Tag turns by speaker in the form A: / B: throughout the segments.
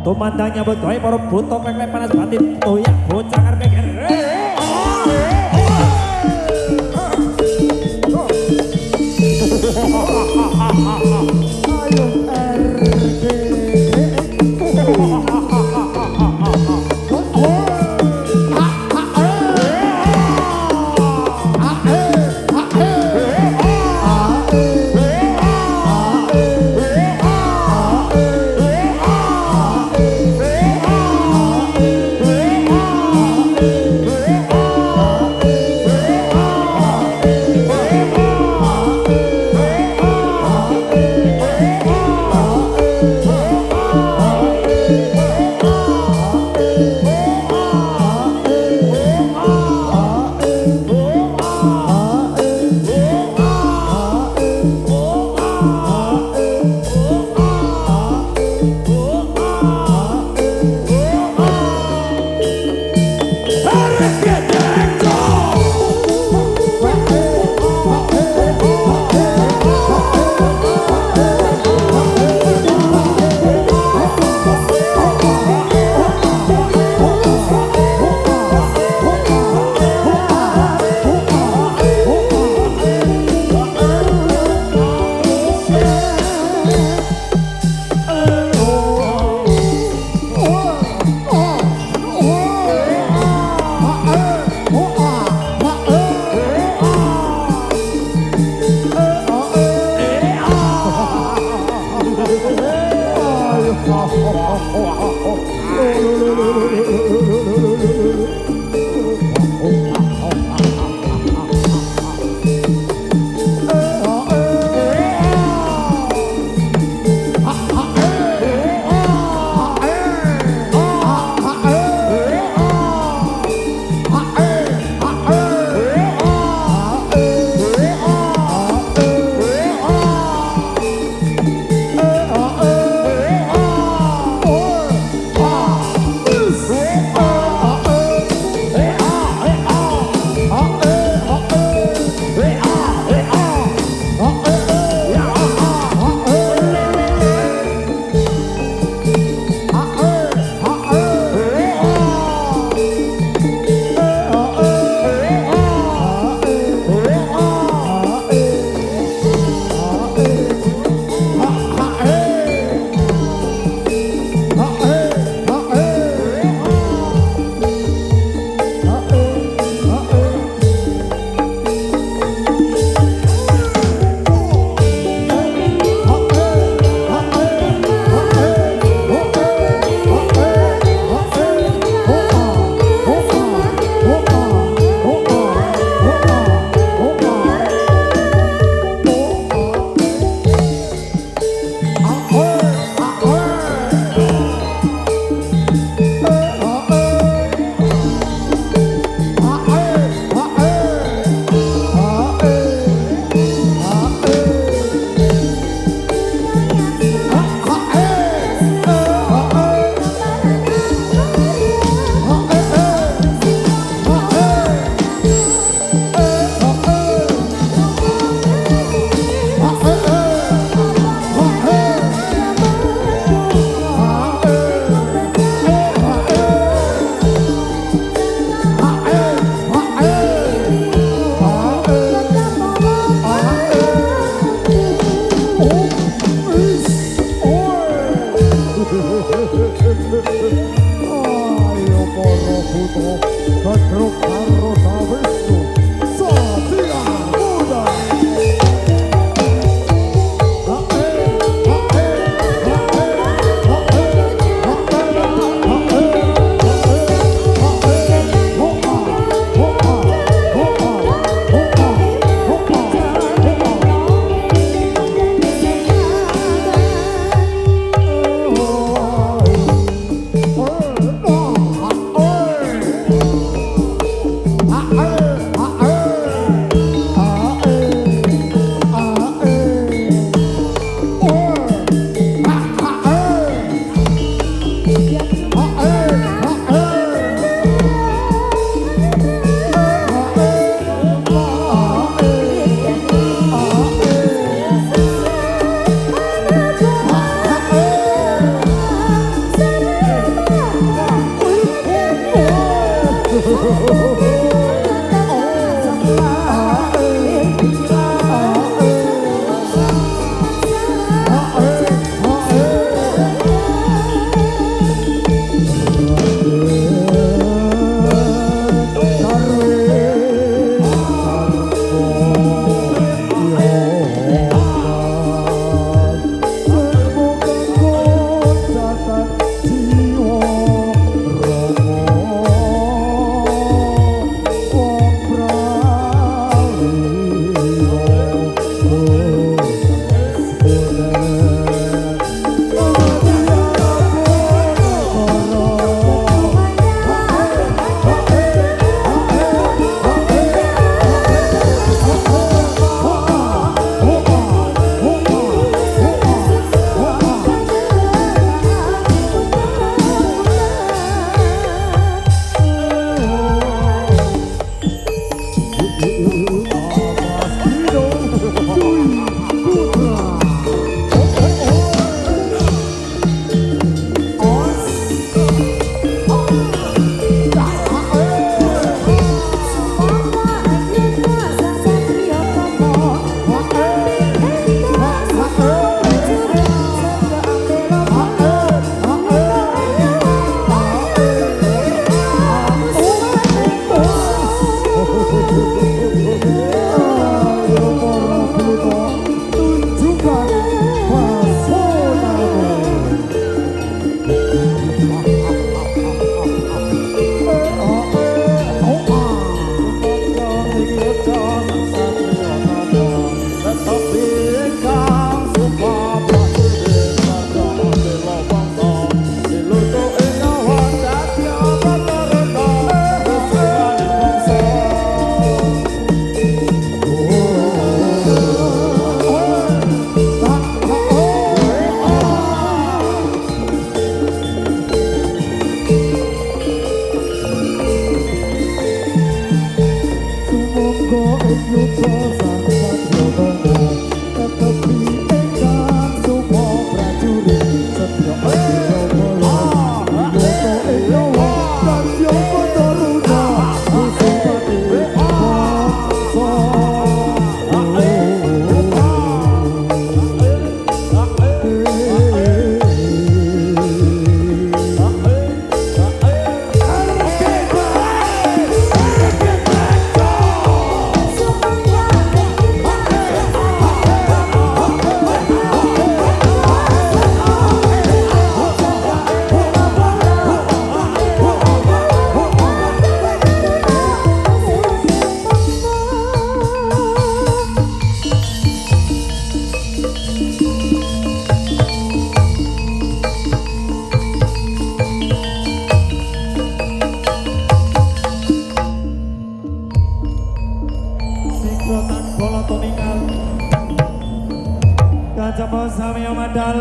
A: tumandang nyambut gawe para buta klek panas batin toyak bocah arep geger.
B: Ayo
C: Hey!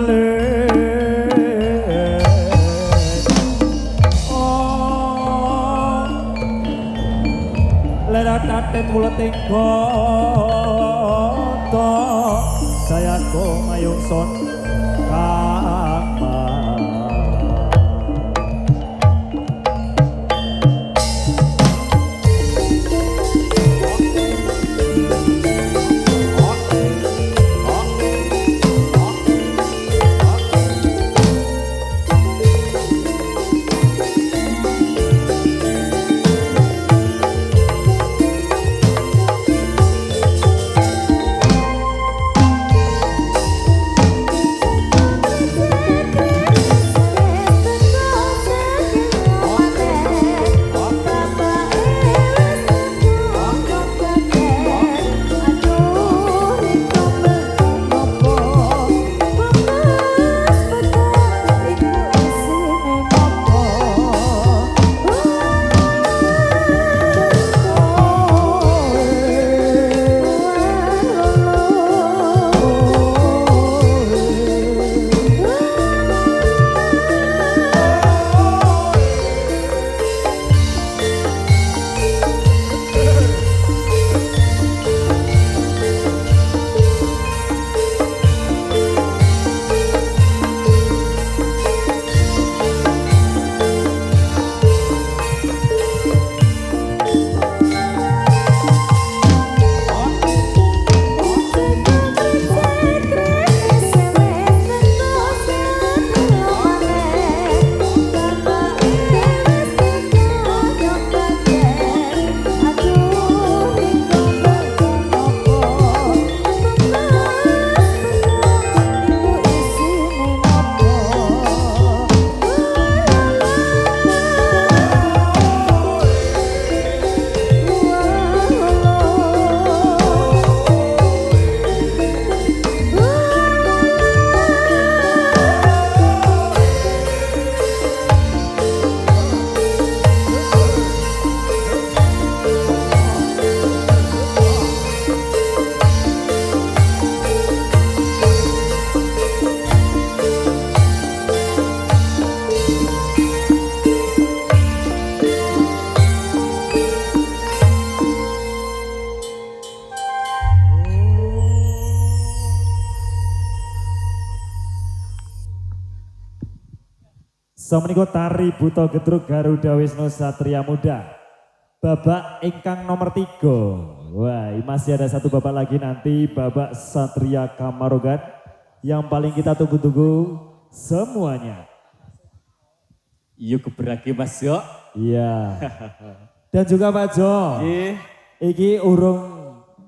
A: Oh lera tatet muleting goto saya mayung son kama Samenika tari Buta Gedruk Garuda Wisnu Satria Muda. Babak ingkang nomor 3. Wah, masih ada satu babak lagi nanti, babak Satria Kamarogan yang paling kita tunggu-tunggu semuanya.
B: Yuk keberagi Mas Yo.
A: Iya. Dan juga Pak Jo. Iki urung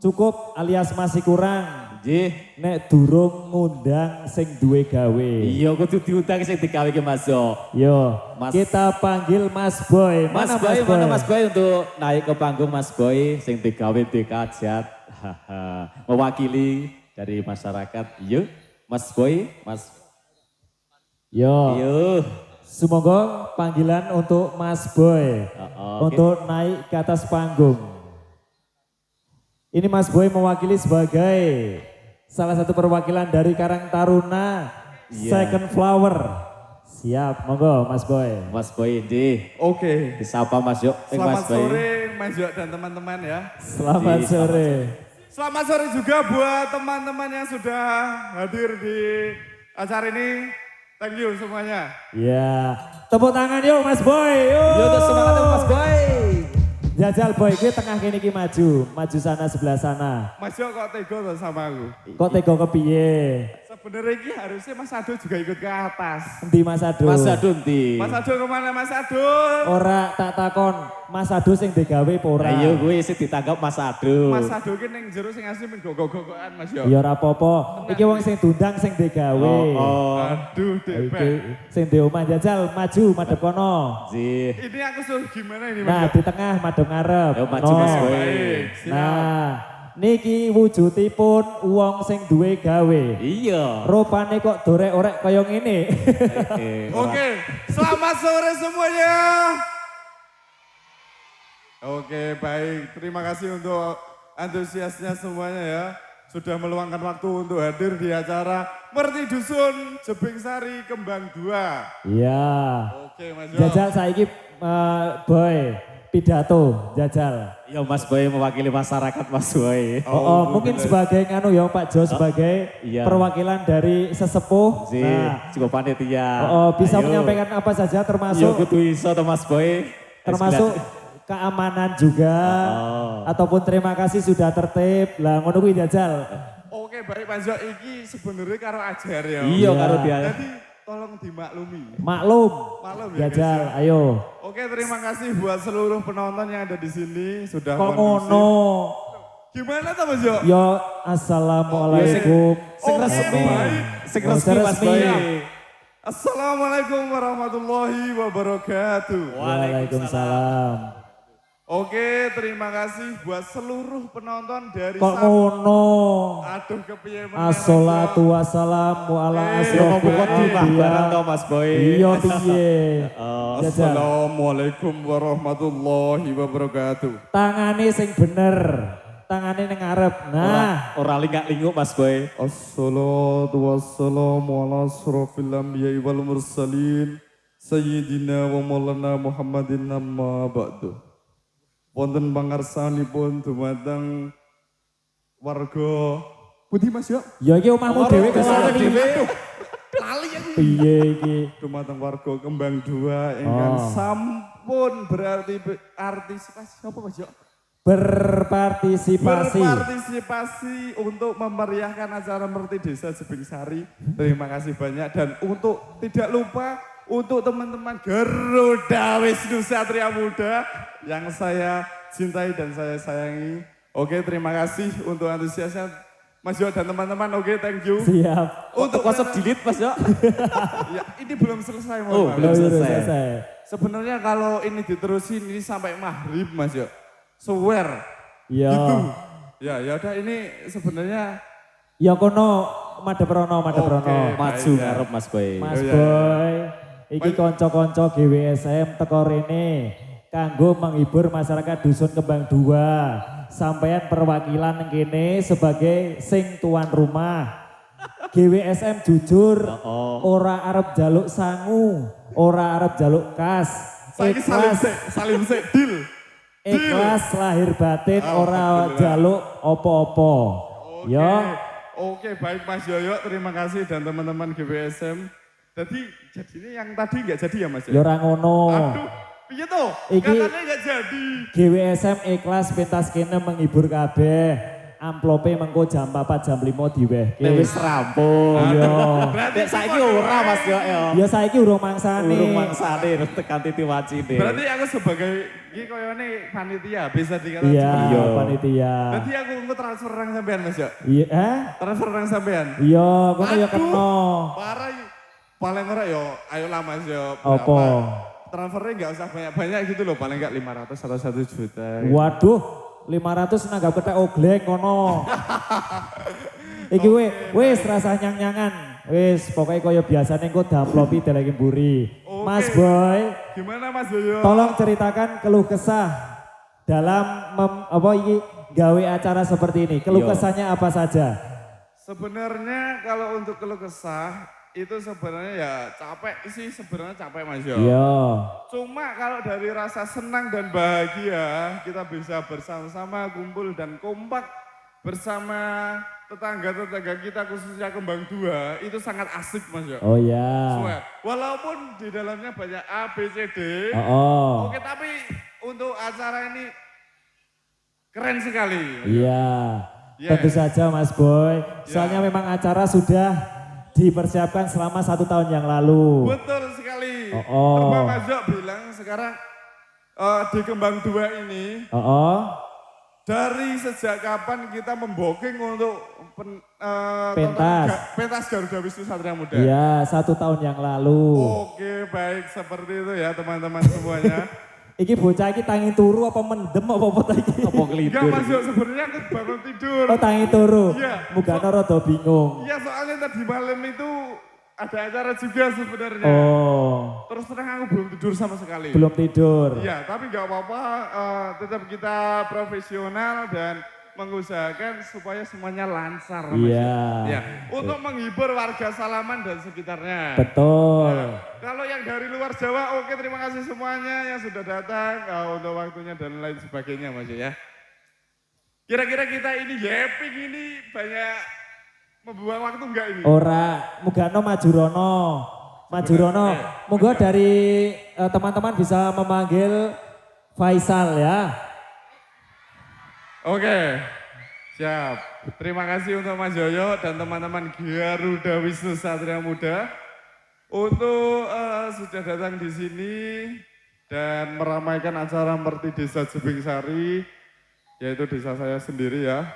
A: cukup alias masih kurang. Nek durung ngundang sing duwe gawe.
B: Iya kudu diundang sing digawe ke Mas Yo.
A: Yo, kita panggil Mas Boy.
B: Mana Mas Boy untuk naik ke panggung Mas Boy sing digawe dekajat. Mewakili dari masyarakat. Yuk Mas Boy, Mas.
A: Yo. Semoga panggilan untuk Mas Boy untuk naik ke atas panggung. Ini Mas Boy mewakili sebagai salah satu perwakilan dari Karang Taruna Second Flower. Siap, monggo Mas Boy.
B: Mas Boy ini.
C: Oke.
B: Disapa Mas Yo.
C: Selamat sore Mas Yo dan teman-teman ya.
A: Selamat sore.
C: Selamat sore juga buat teman-teman yang sudah hadir di acara ini. Thank you semuanya.
A: Ya, tepuk tangan yuk Mas Boy.
B: Yuk semangat Mas Boy.
A: Jajal Boy, gue tengah kini ki maju sana sebelah sana.
C: Mas Yo kok tega tuh sama aku?
A: Kok tega kepiye?
C: Sebenarnya ini harusnya Mas Ado juga ikut ke atas.
A: Endi Mas Ado?
B: Mas Ado endi?
C: Mas Ado kemana Mas Ado?
A: Ora tak takon, Mas Ado sing digawe apa ora?
B: Ayo gue sih ditangkap Mas Ado.
C: Mas Ado ki ning jero sing asli men gogok-gogokan Mas Yo.
A: Ya ora apa-apa. Iki wong sing dundang sing digawe.
C: Aduh, Dek.
A: Sing di omah jajal maju madhep kono.
C: Ini aku suruh gimana ini Mas
A: Nah,
C: Yo?
A: di tengah madhep ngarep.
B: Yo maju Mas Boy.
C: Baik, siap.
A: Nah, niki wujudipun wong sing duwe gawe.
B: Iya.
A: Rupane kok dorek-orek kaya ngene.
C: Oke, selamat sore semuanya. Oke, baik. Terima kasih untuk antusiasnya semuanya ya. sudah meluangkan waktu untuk hadir di acara Merti Dusun Jebing Sari Kembang 2.
A: Iya.
C: Oke Mas Jo.
A: Jajal saiki Boy pidato Jajal.
B: Ya Mas Boy mewakili masyarakat Mas Boy.
A: Mungkin sebagai nganu ya Pak Jo sebagai
B: iya.
A: perwakilan dari sesepuh.
B: Si
A: Nah,
B: cukup panitia.
A: bisa
B: Ayo.
A: menyampaikan apa saja
B: Yo
A: termasuk
B: kudu iso to Mas Boy.
A: termasuk keamanan juga ataupun terima kasih sudah tertib. Lah ngono kuwi Jajal.
C: Oke baik Mas Jo, iki sebenarnya karo ajar ya.
B: Iya karo dia.
C: Jadi tolong dimaklumi.
A: Maklum.
C: Maklum ya guys
A: Jajal,
C: ya.
A: ayo.
C: Oke terima kasih buat seluruh penonton yang ada di sini sudah
A: Kok
C: kondusif.
A: ngono?
C: Gimana tuh Mas Jo?
A: Yo assalamualaikum.
B: Sing
C: Oke,
B: resmi.
C: baik.
B: Sing
A: Oh,
B: resmi Mas
A: resmi.
B: Boy.
C: Assalamualaikum warahmatullahi wabarakatuh.
A: Waalaikumsalam.
C: Oke, terima kasih buat seluruh penonton dari
A: Kok ngono?
C: Aduh kepiye meneh,
A: Assalatu wassalamu ala
C: Eh,
B: Yo
A: asrofil
B: membuka dimah barang
A: anbiya.
B: to Mas Boy.
A: Iya piye?
C: Mas.
A: Jajal.
C: Assalamualaikum warahmatullahi wabarakatuh.
A: Tangane sing bener. Tangane ning ngarep. Nah,
B: Ora lingak-linguk Mas Boy.
C: Assalatu wassalamu ala asrofil anbiya wal mursalin Sayyidina wa maulana Muhammadin amma ba'du. Wonten pangarsanipun dumateng warga Pundi Mas yo?
A: ya iki omahmu dhewe kok
B: Omahmu
A: lali.
B: dhewe.
C: Lali aku.
A: Piye iki?
C: Dumateng warga Kembang 2 ingkang
A: Oh.
C: sampun berarti artisipasi apa Mas yo?
A: Berpartisipasi.
C: Berpartisipasi untuk memeriahkan acara Merti Desa Jebing Sari. Terima kasih banyak dan untuk tidak lupa untuk teman-teman Garuda Wisnu Satria Muda yang saya cintai dan saya sayangi. Oke, terima kasih untuk antusiasnya Mas Jo dan teman-teman. Oke, thank you.
A: Siap.
B: Untuk konsep delete Mas Yo.
C: Ya, ini belum selesai. mohon
B: Oh,
C: maaf.
B: belum
A: Belum
B: selesai.
A: selesai.
C: Sebenarnya kalau ini diterusin ini sampai maghrib Mas Jo. Swear.
A: Iya.
C: Gitu. Ya, ya udah ini sebenarnya
A: Ya kono Madeprono.
C: Oke.
B: Maju
C: Baik, ya.
B: ngarep Mas Boy.
A: Mas
C: Oh, iya,
A: Boy, iki
C: Baik.
A: konco-konco GWSM teko rene kanggo menghibur masyarakat Dusun Kembang 2. Sampeyan perwakilan nang kene sebagai sing tuan rumah. GWSM jujur, ora arep jaluk sangu, ora arep jaluk kas.
C: saiki salim sik deal.
A: Ikhlas lahir batin ora
C: Alhamdulillah.
A: jaluk opo-opo.
C: Oke.
A: Ya.
C: Oke, baik Mas Yoyo, terima kasih dan teman-teman GWSM. Jadi ini yang tadi nggak jadi ya Mas
A: Ya
C: Yoyo?
A: ora ngono.
C: Aduh, piye tuh?
A: Iki-
C: Katanya nggak jadi.
A: GWSM ikhlas pentas kene menghibur kabeh. Amplope mengko jam 4 jam 5 diwehke.
B: Nek wis rampung.
A: Iya.
B: Nek saiki ora Mas Yo.
A: Ya saiki urung mangsane.
B: Urung mangsane tekan titi wacine.
C: Berarti aku sebagai ini koyone panitia bisa dikatakan
A: Iya,
C: seperti itu.
A: panitia.
C: Berarti aku transfer orang sampean Mas Yo.
A: Iya,
C: Transfer orang sampean.
A: iya, kono ya
C: Aduh,
A: kena.
C: Parah. Paling ora yo, ayolah Mas Yo.
A: Apa?
C: Transfernya nggak usah banyak-banyak gitu loh, paling nggak 500 atau 1 juta.
A: Waduh, 500 nanggap ketek ogleng kono. Iki wis rasa nyang-nyangan. Wis pokoknya kaya biasanya engko damplopi deleki mburi.
C: Oke.
A: Mas Boy,
C: Gimana Mas Yoyo?
A: tolong ceritakan keluh kesah dalam apa iki gawe acara seperti ini. Keluh
B: Yo.
A: kesahnya apa saja?
C: Sebenarnya kalau untuk keluh kesah itu sebenarnya ya capek sih, sebenarnya capek Mas Yo.
A: Iya.
C: Cuma kalau dari rasa senang dan bahagia kita bisa bersama-sama kumpul dan kompak bersama tetangga-tetangga kita khususnya Kembang 2 itu sangat asik Mas Yo.
A: Oh ya.
C: Swear. Walaupun di dalamnya banyak A, B, C, D.
A: Oh.
C: Oke tapi untuk acara ini keren sekali.
A: Iya.
C: Yeah.
A: Tentu saja Mas Boy. Soalnya memang acara sudah dipersiapkan selama 1 tahun yang lalu.
C: Betul sekali.
A: Oh.
C: Terbang Mas Yo bilang sekarang di Kembang 2 ini
A: Oh.
C: dari sejak kapan kita memboking untuk
A: Pentas.
C: pentas Garuda Wisnu Satria Muda.
A: Iya, 1 tahun yang lalu.
C: Oke baik seperti itu ya teman-teman semuanya.
A: Iki bocah iki tangi turu apa mendem apa iki?
B: Apa
C: Enggak
B: ngelidur?
C: Mas Yo sebenarnya aku bangun tidur.
A: Oh tangi turu.
C: Iya.
A: Mugane rada bingung.
C: Iya soalnya tadi malam itu ada acara juga sebenarnya.
A: Oh,
C: Terus terang aku belum tidur sama sekali.
A: belum tidur.
C: Iya, tapi nggak apa-apa. Tetap kita profesional dan mengusahakan supaya semuanya lancar. Mas.
A: Iya.
C: Ya, untuk menghibur warga Salaman dan sekitarnya.
A: Betul.
C: Nah, kalau yang dari luar Jawa, oke terima kasih semuanya yang sudah datang untuk waktunya dan lain sebagainya Mas ya. Kira-kira kita ini yapping ini banyak membuang waktu enggak ini?
A: Ora, Mugano Majurono. Majurono, moga dari teman-teman bisa memanggil Faisal ya.
C: Oke, siap. Terima kasih untuk Mas Yoyo dan teman-teman Garuda Wisnu Satria Muda untuk sudah datang di sini dan meramaikan acara Merti Desa Jebing Sari, yaitu desa saya sendiri ya.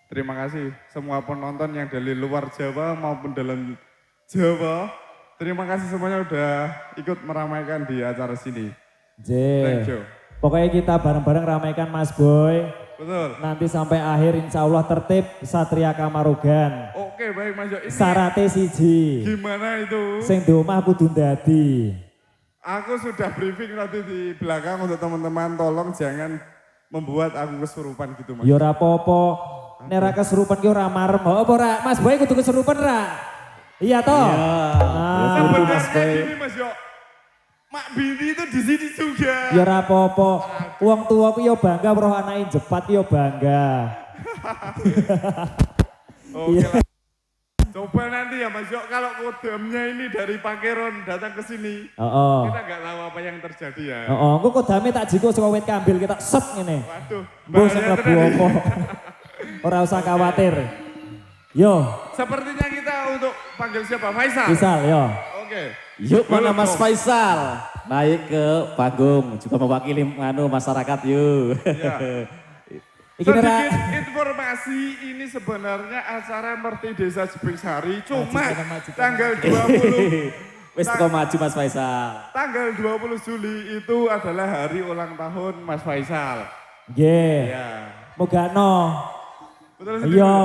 C: Terima kasih semua penonton yang dari luar Jawa maupun dalam Jawa. Terima kasih semuanya udah ikut meramaikan di acara sini. Thank you.
A: Pokoknya kita bareng-bareng ramaikan Mas Boy.
C: Betul.
A: Nanti sampai akhir insya Allah tertib Satria Kamarugan.
C: Oke baik Mas Jo. Ini
A: Sarate siji.
C: gimana itu?
A: Sing di omah kudu ndadi.
C: Aku sudah briefing tadi di belakang untuk teman-teman, tolong jangan membuat aku kesurupan gitu Mas.
A: Ya ora apa-apa. Nek ra kesurupan ki ora marem. Apa ora? Mas Boy kudu kesurupan ra? Iya toh?
B: Iya.
C: Sebenarnya gini Mas Yo, Mak Binti itu di sini juga.
A: Ya ora apa-apa. Wong tua ku ya bangga roh anake jepat ya bangga.
C: Oke lah. Coba nanti ya Mas Yo, kalau kodamnya ini dari Pangeran datang ke sini, kita nggak tahu apa yang terjadi ya.
A: Engko kodame tak jiko saka wit kambil kita set ngene.
C: Waduh,
A: Mbok sing
C: bahaya
A: mlebu
C: tenan
A: apa. Ora usah khawatir. Yo,
C: Sepertinya kita untuk panggil siapa? Faisal.
A: Faisal yo.
C: Oke.
B: Yuk mana Mas Faisal naik ke panggung juga mewakili masyarakat yuk.
C: Ya.
A: Iki nera
C: Sedikit informasi ini sebenarnya acara Merti Desa Jebing Sari cuma tanggal 20
B: Wis kok maju Mas Faisal.
C: tanggal 20 Juli itu adalah hari ulang tahun Mas Faisal.
A: nggih.
C: Ya.
A: Mogano.
C: Betul sendiri.
A: Iya.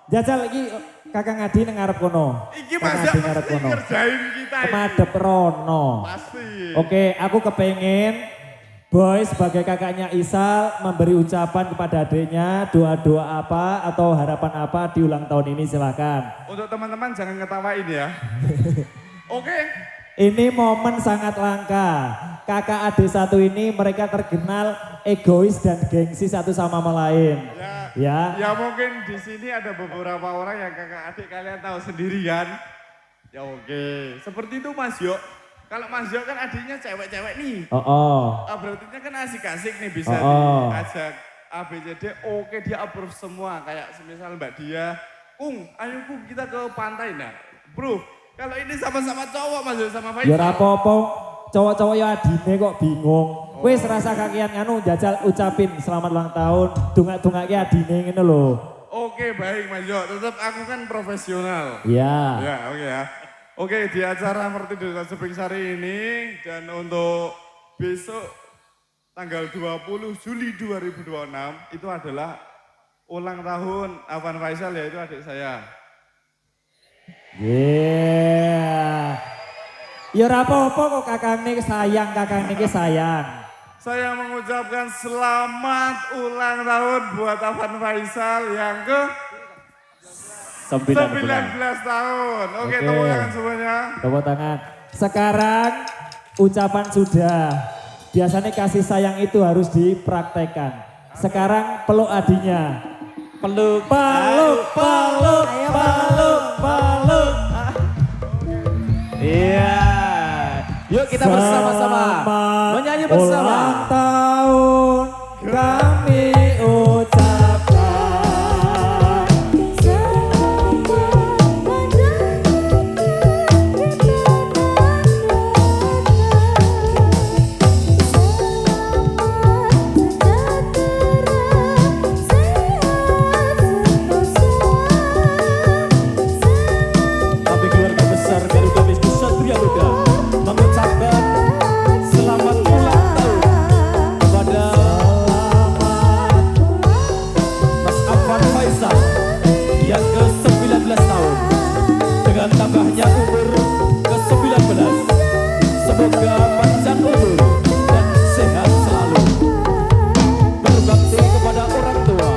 A: Jajal iki Kakang Adi nang ngarep kono.
C: Iki
A: Kakang
C: masa
A: Adi ngarep
C: mesti
A: kono.
C: ngerjain kita ini.
A: Kemadep rono.
C: Pasti.
A: Oke, aku kepengen Boy sebagai kakaknya Isal memberi ucapan kepada adiknya doa-doa apa atau harapan apa di ulang tahun ini silahkan.
C: Untuk teman-teman jangan ngetawain ya. Oke.
A: Ini momen sangat langka. Kakak adik satu ini mereka terkenal egois dan gengsi satu sama lain. Ya.
C: Ya mungkin di sini ada beberapa orang yang kakak adik kalian tahu sendiri kan. Ya oke. Seperti itu Mas Yo. Kalau Mas Yo kan adiknya cewek-cewek nih. Berarti kan asik-asik nih bisa diajak ABCD. Oke dia approve semua. Kayak semisal Mbak Dia. Kung, ayo Kung kita ke pantai nah. Bro, kalau ini sama-sama cowok Mas Yo sama Faisal.
A: Ya apa-apa. Cowok-cowok ya adine kok bingung. Wis rasa kakian nganu jajal ucapin selamat ulang tahun. Dungak-dungake adine ngene lho.
C: Oke baik Mas Yo. Tetap aku kan profesional.
A: Iya.
C: Ya oke ya. Oke di acara Merti Desa Jebing Sari ini dan untuk besok tanggal 20 Juli 2026 itu adalah ulang tahun Afan Faisal yaitu adik saya.
A: Yeah. Ya ora apa-apa kok kakang niki sayang, kakang niki sayang.
C: Saya mengucapkan selamat ulang tahun buat Afan Faisal yang ke 19 tahun. Oke, tepuk tangan semuanya.
A: Tepuk tangan. Sekarang ucapan sudah. Biasanya kasih sayang itu harus dipraktekkan. Sekarang peluk adinya.
B: Peluk,
A: Peluk, peluk, peluk, peluk.
B: Iya. Yuk kita bersama-sama menyanyi bersama.
A: Ulang tahun kami ucapkan.
B: Kami keluarga besar Garuda Wisnu Satria Muda mengucapkan selamat ulang tahun kepada Mas Afan Faisal yang ke-19 tahun dengan tambahnya umur ke-19. Semoga panjang umur dan sehat selalu. Berbakti kepada orang tua,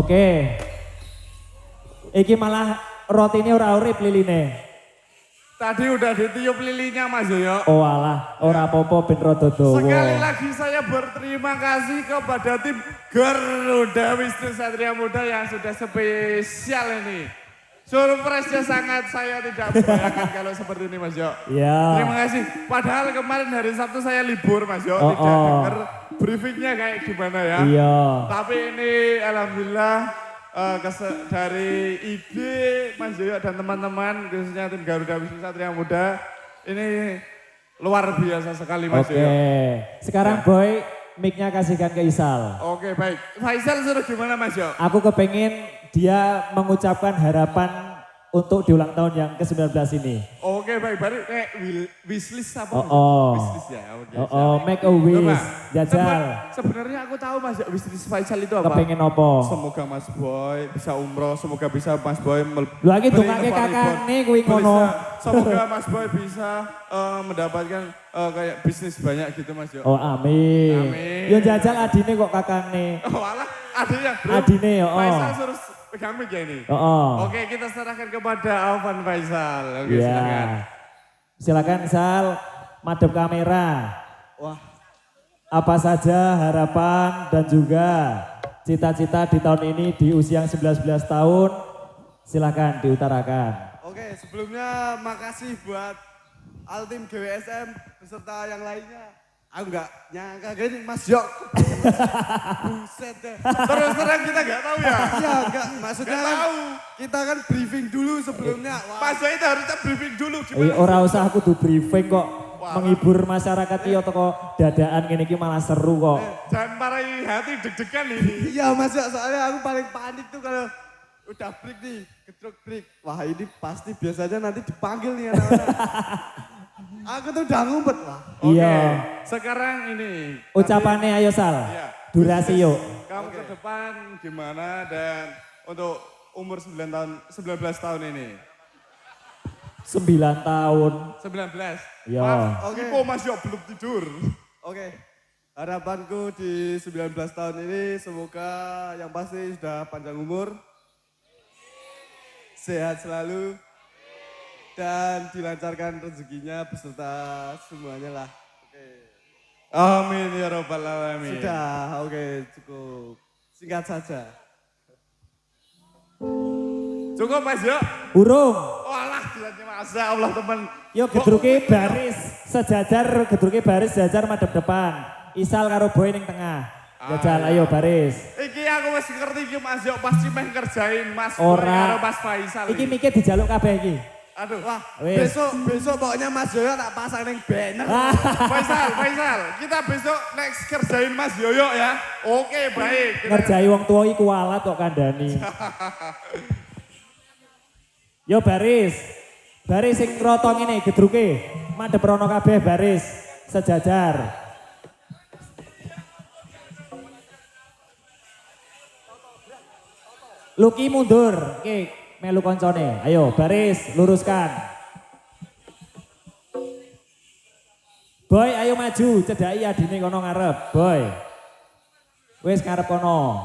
A: Oke. Iki malah rotine ora urip liline.
C: Tadi udah ditiup lilinya Mas Yoyo.
A: Oh alah, ora apa-apa ben rada dawa.
C: Sekali lagi saya berterima kasih kepada tim Garuda Wisnu Satria Muda yang sudah spesial ini. Surprise-nya sangat saya tidak membayangkan kalau seperti ini Mas Yo.
A: Iya.
C: Terima kasih. Padahal kemarin hari Sabtu saya libur Mas Yo. Tidak dengar briefingnya kayak gimana ya.
A: Iya.
C: Tapi ini alhamdulillah dari ide Mas Yoyo dan teman-teman khususnya tim Garuda Wisnu Satria Muda ini luar biasa sekali Mas Yoyo.
A: Oke, sekarang Boy mic-nya kasihkan ke Isal.
C: Oke baik, Faisal suruh gimana Mas Yo?
A: Aku kepengen dia mengucapkan harapan untuk di ulang tahun yang ke-19 ini.
C: Oke baik, baru kayak wishlist apa? Wishlist ya, oke.
A: Make a wish, jajal.
C: Sebenarnya aku tahu Mas wishlist Faisal itu apa?
A: Kepengen apa?
C: Semoga Mas Boy bisa umroh, semoga bisa Mas Boy
A: Lagi dongake kakakne kuwi ngono.
C: Semoga Mas Boy bisa mendapatkan kayak bisnis banyak gitu Mas Yo.
A: Oh amin.
C: Amin.
A: Yo jajal adine kok kakakne.
C: Oh alah, adine bro.
A: Adine yo.
C: Faisal suruh pegang mic ya ini. Oke, kita serahkan kepada Alvan Faisal. Oke, silakan.
A: Silakan Sal, madep kamera.
D: Wah,
A: apa saja harapan dan juga cita-cita di tahun ini di usia yang 19 tahun, silakan diutarakan.
D: oke, sebelumnya makasih buat Altim GWSM beserta yang lainnya. Aku nggak nyangka gini Mas Yok. Buset deh.
C: Terus terang kita nggak tahu ya.
D: Iya enggak, maksudnya
C: Nggak
D: kan
C: tahu.
D: kita kan briefing dulu sebelumnya. Wah,
C: Mas Boy itu harusnya briefing dulu.
A: Ora usah aku tuh briefing kok.
C: Wah.
A: Menghibur masyarakat iyo toko dadaan gini iki malah seru kok.
C: Jangan marahi hati deg-degan ini.
D: iya Mas Yok, soalnya aku paling panik tuh kalau udah break nih, gedruk break. Wah ini pasti biasanya nanti dipanggil nih anak-anak. Aku tuh udah ngumpet Wah.
C: Oke,
A: Iya.
C: sekarang ini.
A: Ucapannya ayo Sal.
C: Iya.
A: Durasi yuk.
C: Kamu ke depan gimana dan untuk umur 19 tahun ini.
A: 9 tahun.
C: 19.
A: Iya.
C: Maaf,
D: Oke.
C: Ipo Mas Yo belum tidur.
D: Oke, harapanku di 19 tahun ini semoga yang pasti sudah panjang umur, sehat selalu, dan dilancarkan rezekinya beserta semuanya lah. Oke.
C: Amin ya robbal alamin.
D: Sudah, oke cukup. Singkat saja.
C: Cukup Mas Yo.
A: Urung.
C: Walah, dilanjut masa Allah teman.
A: Yo gedruke baris sejajar, gedruke baris sejajar madep depan. Isal karo Boy ning tengah. Jajal ayo baris.
C: Iki aku wis ngerti iki Mas Yo pasti meh ngerjain Mas Boy
A: Ora.
C: karo Mas Faisal.
A: Iki mikir dijaluk kabeh iki.
C: Aduh, wah.
A: Wis.
D: Besok pokoknya Mas Yoyo tak pasang neng banner.
C: Faisal, kita besok next kerjain Mas Yoyo ya. Oke, baik.
A: Ngerjai wong tua iki kualat kok kandhani. Yo baris. Baris sing rotong ini gedruke. Madhep rono kabeh baris sejajar. Luki mundur. Oke, melu koncone. Ayo baris luruskan. Boy ayo maju, cedhaki adine kono ngarep. Boy. Wis ngarep kono.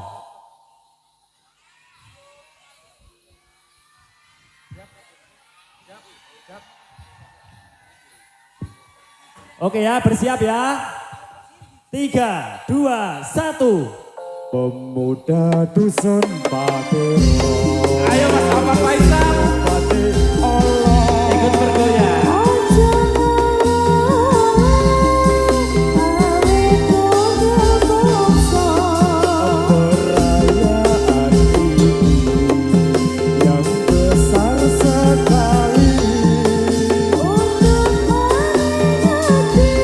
A: Oke ya, bersiap ya. 3, 2, 1. Pemuda dusun Patiro.
C: Ayo Mas Abang Faisal.
A: Ikut bergoyang. Perayaan ini yang besar sekali untuk memperingati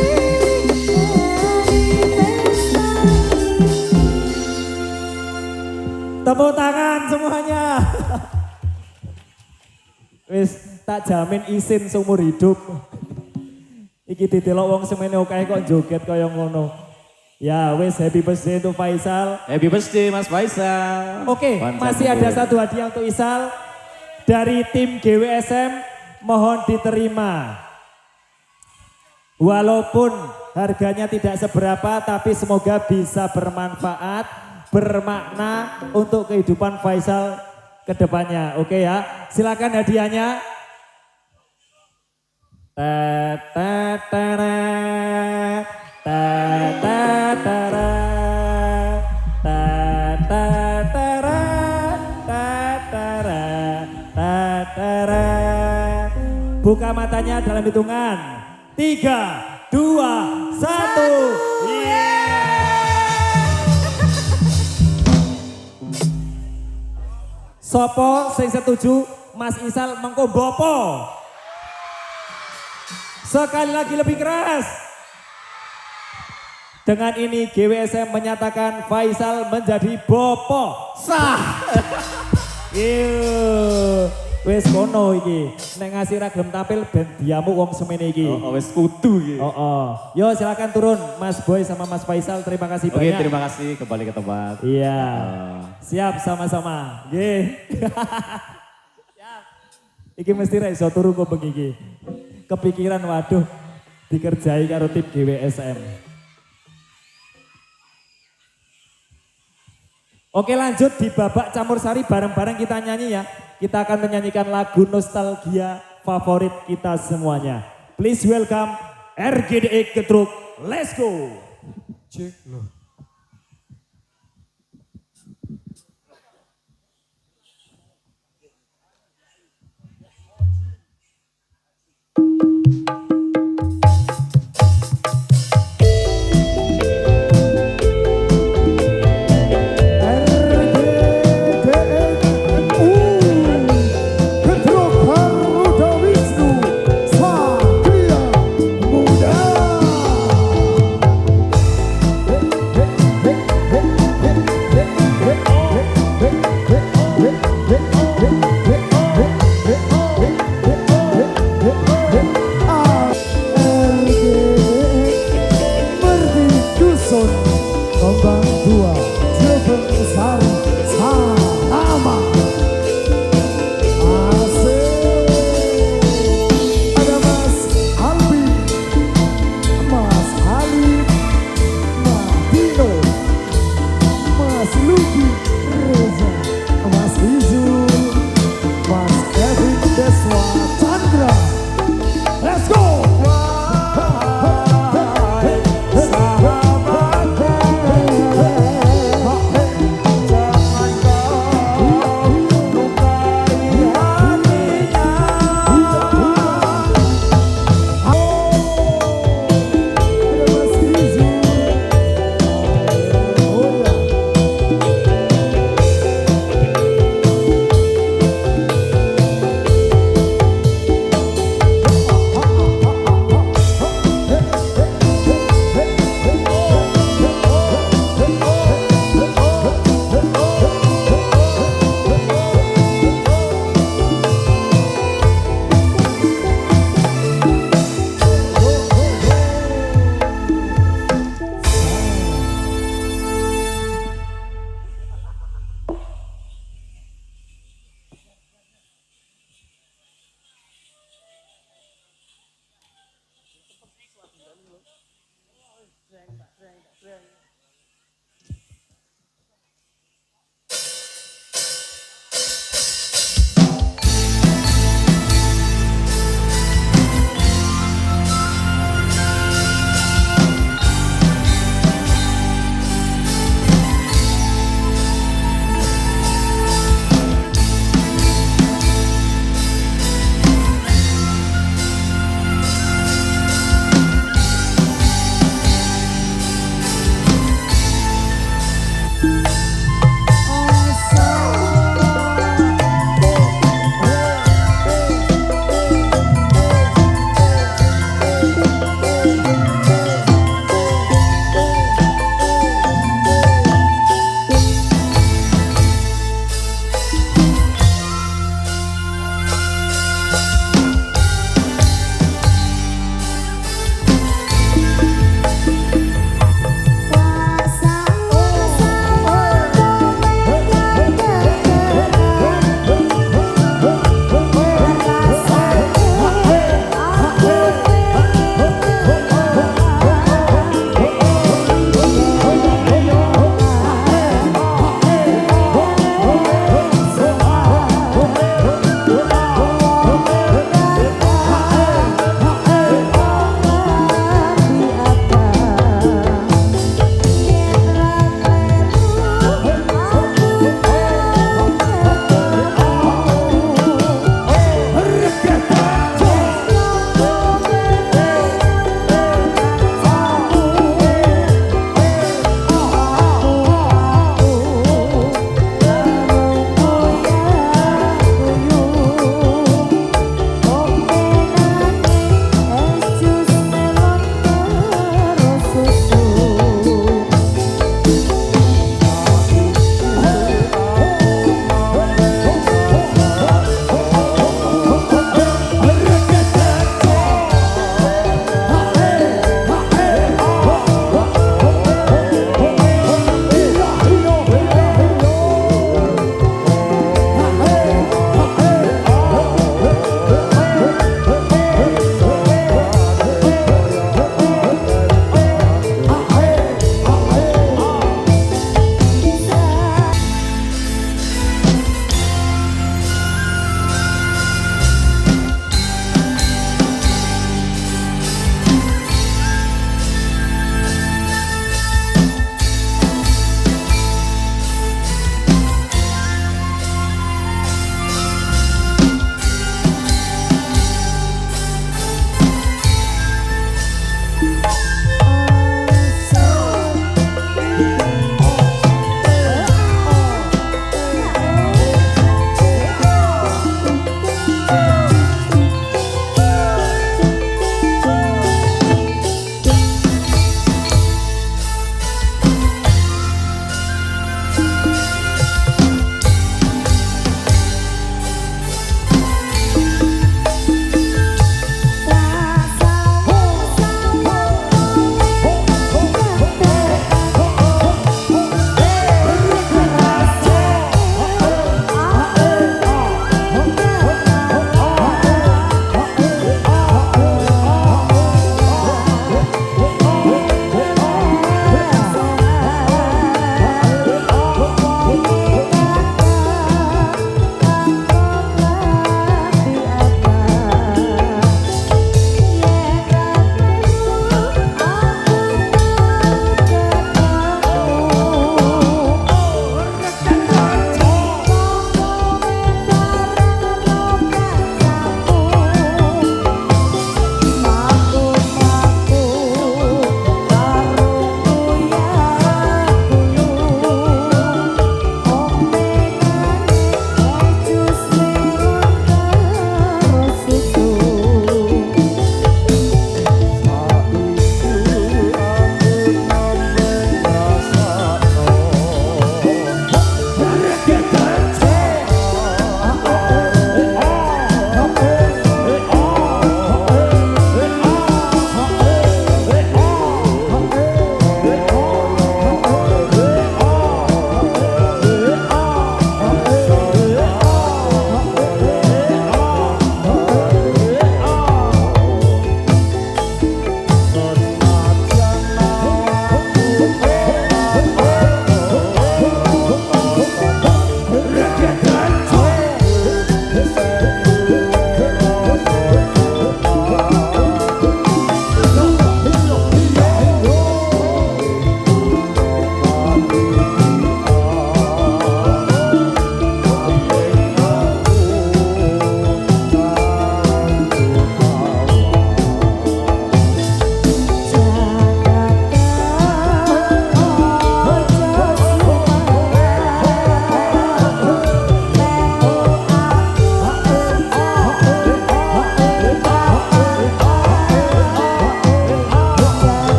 A: hari pesta. Tepuk tangan semuanya. Wis tak jamin isin seumur hidup. Iki didelok wong semene akeh kok joget kaya ngono. Ya wis happy birthday untuk Faisal.
B: Happy birthday Mas Faisal.
A: Oke, masih ada satu hadiah untuk Isal dari tim GWSM, mohon diterima. Walaupun harganya tidak seberapa tapi semoga bisa bermanfaat, bermakna untuk kehidupan Faisal ke depannya. Oke ya, silakan hadiahnya. Buka matanya dalam hitungan 3, 2, 1. Sopo sing setuju Mas Isal mengko bopo? Sekali lagi lebih keras. Dengan ini GWSM menyatakan Faisal menjadi bopo. Sah. Wes kono iki. Nek ngasih ragam tampil ben diamu wong semene iki.
B: Oh, wes kudu iki.
A: Yo silakan turun Mas Boy sama Mas Faisal. Terima kasih banyak.
B: Oke, terima kasih kembali ke tempat.
A: Iya. Siap sama-sama. Nggih. Siap. Iki mesti ra iso turu kok bengi iki. Kepikiran waduh dikerjai karo tim GWSM. Oke lanjut di babak campur sari bareng-bareng kita nyanyi ya. Kita akan menyanyikan lagu nostalgia favorit kita semuanya. Please welcome RGDE Getruk. Let's go.
D: Cek loh.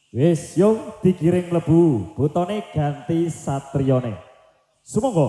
A: Wis yo digiring lebu, butone ganti satrione. Sumangga.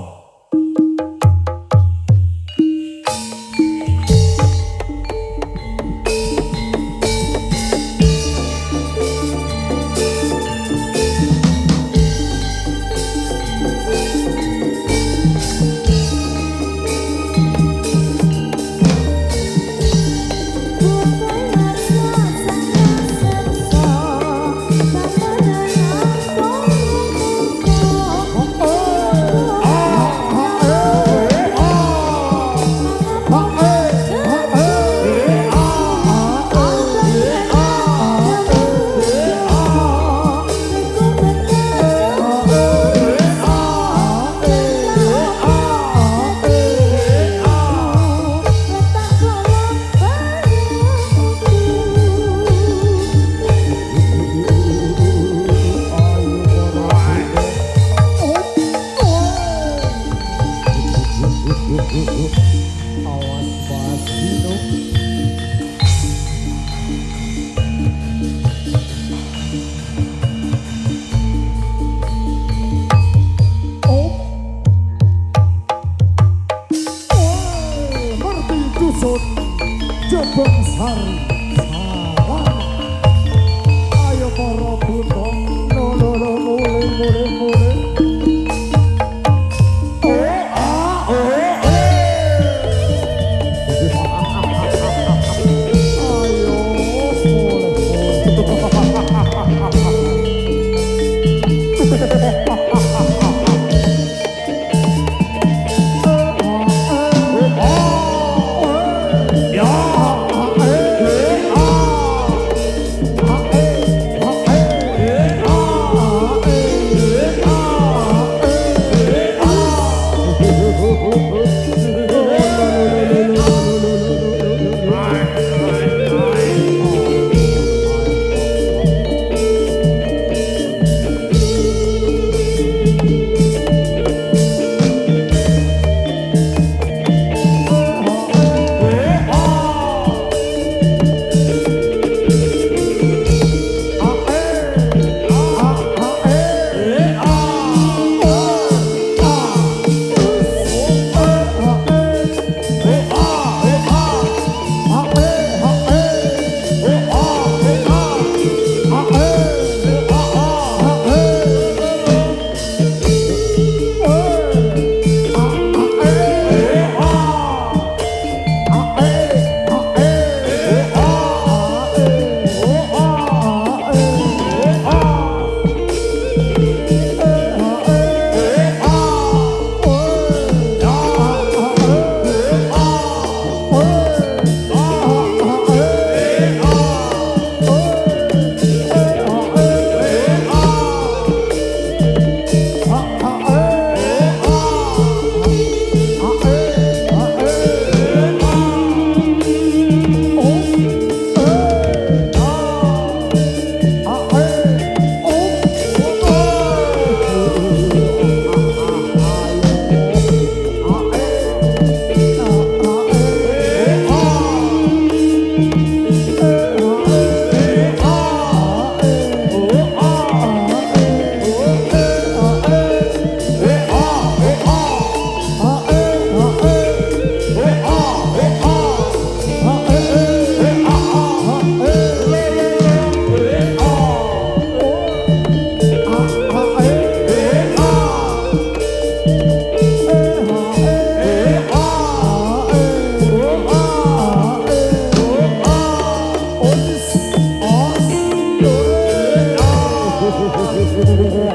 E: Jebeng Sari Sawan. Ayo para buta lolo mulai.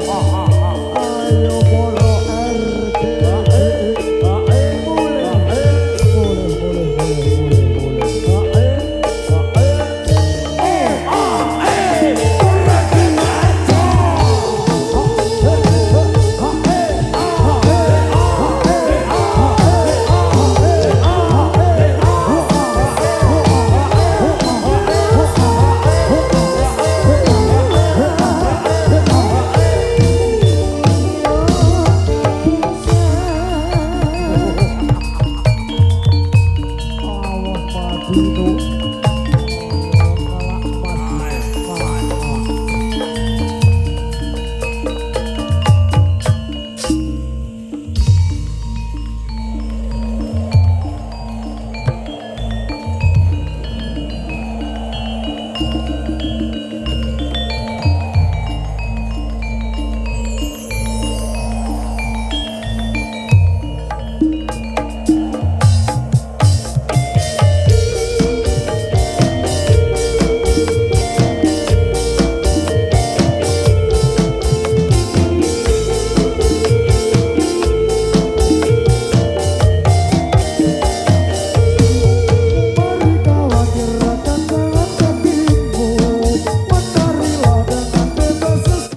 E: Ha ha ha.